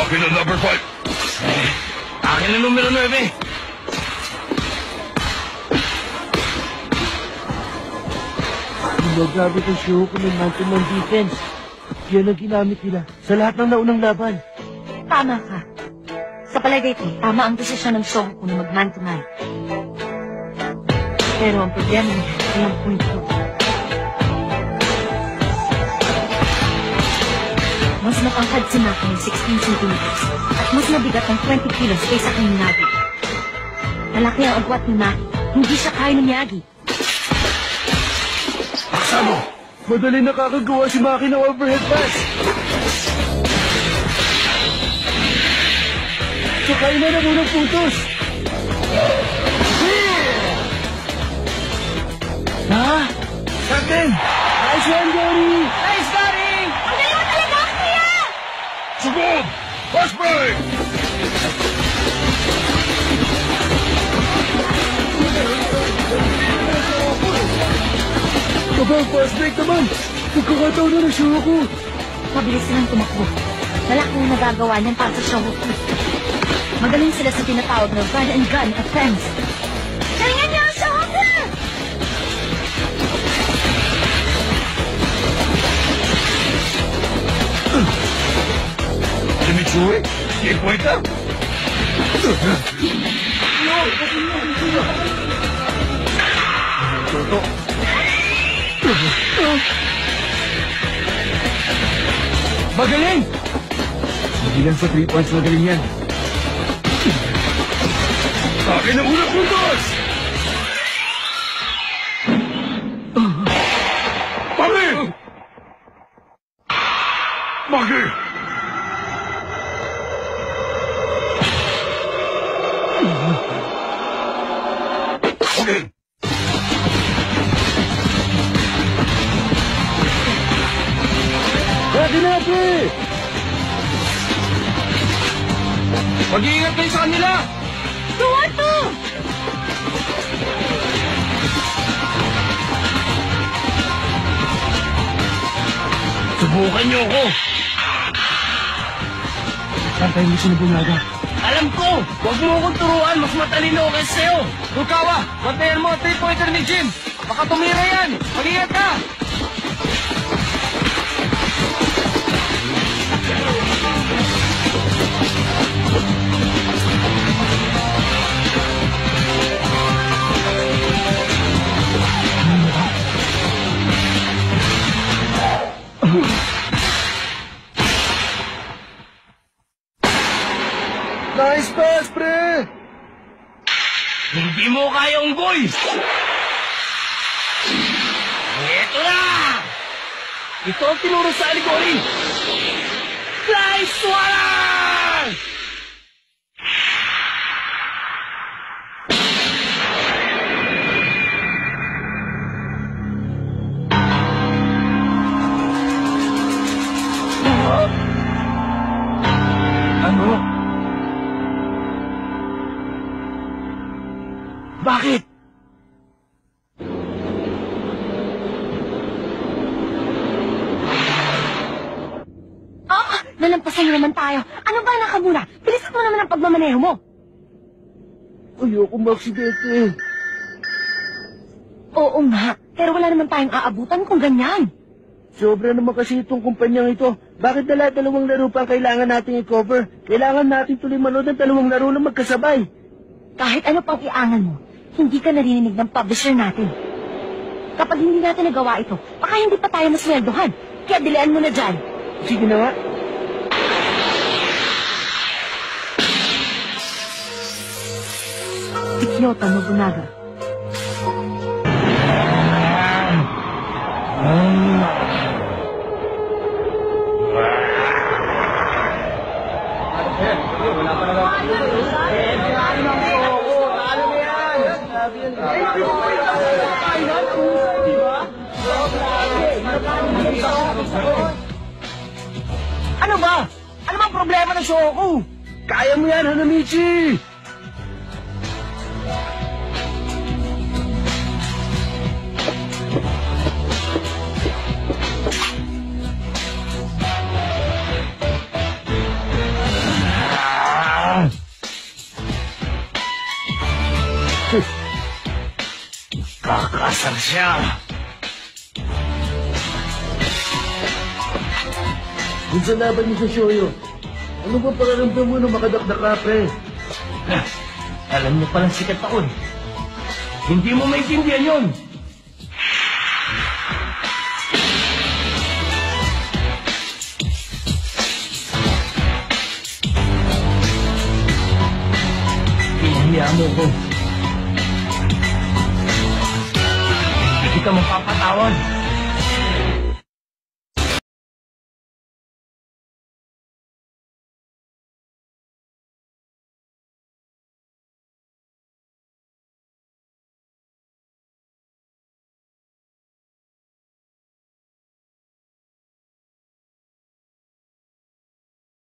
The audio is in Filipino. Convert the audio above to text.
Akin ang number 5. Akin ang numero 9. Ginagamit ang show ko ng man-to-man defense. Yan ang ginamit nila sa lahat ng naunang laban. Tama ka. Sa palagay ko, tama ang desisyon ng Shoko na mag-man-to-man. Pero ang problema niya, ay ang punto. Mas matangkad si Maki ng 16 centimeters at mas mabigat ng 20 kilos kaysa kay Miyagi. Malaki ang agwat ni Maki. Hindi siya kaya ni Miyagi. Aksa mo! Madali nakakagawa si Maki ng overhead pass! Sakay na na munang putos! Ha? Captain! Nice one, Gary! Nice, Gary! Magaling mo talaga, kuya! Sugod! Fast break! Aba, fast break naman! Nagkakataon na ng show ko! Mabilis silang tumakbo. Malaki ang nagagawa niyan para sa Shoko. Magaling sila sa tinatawag na run and gun offense. Galingan niyo ang Shoko! Mitsui? Game pointer? Toto! Magaling! Hindi lang sa 3 points magaling yan. Akin ang unang puntos! Maki! Maki! Okay. Ready na, pre! Mag-iingat kayo sa kanila! 2-1-2! Subukan niyo ako! Pantay mo siya na bunaga. Alam ko! Huwag mo akong turuan! Mas matalino ako kaysa sa'yo! Rukawa! Bantayan mo ang 3-pointer ni Jim! Baka tumira yan! Mag-ingat ka! Nice pass, pre! Hindi mo kaya unggoy! Ito na! Ito ang tinuro sa allegory! Fly Swatter! Ano? Bakit? Nalampasan naman tayo. Ano ba, Nakamura? Bilisan mo naman ang pagmamaneho mo. Ayoko maaksidente. Oo nga, pero wala naman tayong aabutan kung ganyan. Sobra naman kasi itong kumpanyang ito. Bakit dalawang laro pa ang kailangan nating i-cover? Kailangan natin tuloy manood ng 2 laro na magkasabay. Kahit ano pang iangan mo, hindi ka narinig ng publisher natin. Kapag hindi natin nagawa ito, baka hindi pa tayo masweldohan. Kaya dilian mo na dyan. Sige na nga. Ikyota Nobunaga. Ano ba? Ano bang problema ng Shoku? Kaya mo yan, Hanamichi! Kakasar siya. Kung sa laban niyo sa Shoyo, ano ba pararamdam mo nung makadakdak ka, pre? Alam niyo palang sikat ako. Hindi mo maintindihan yun. Pinahiya mo ko. Hindi kita mapapatawad.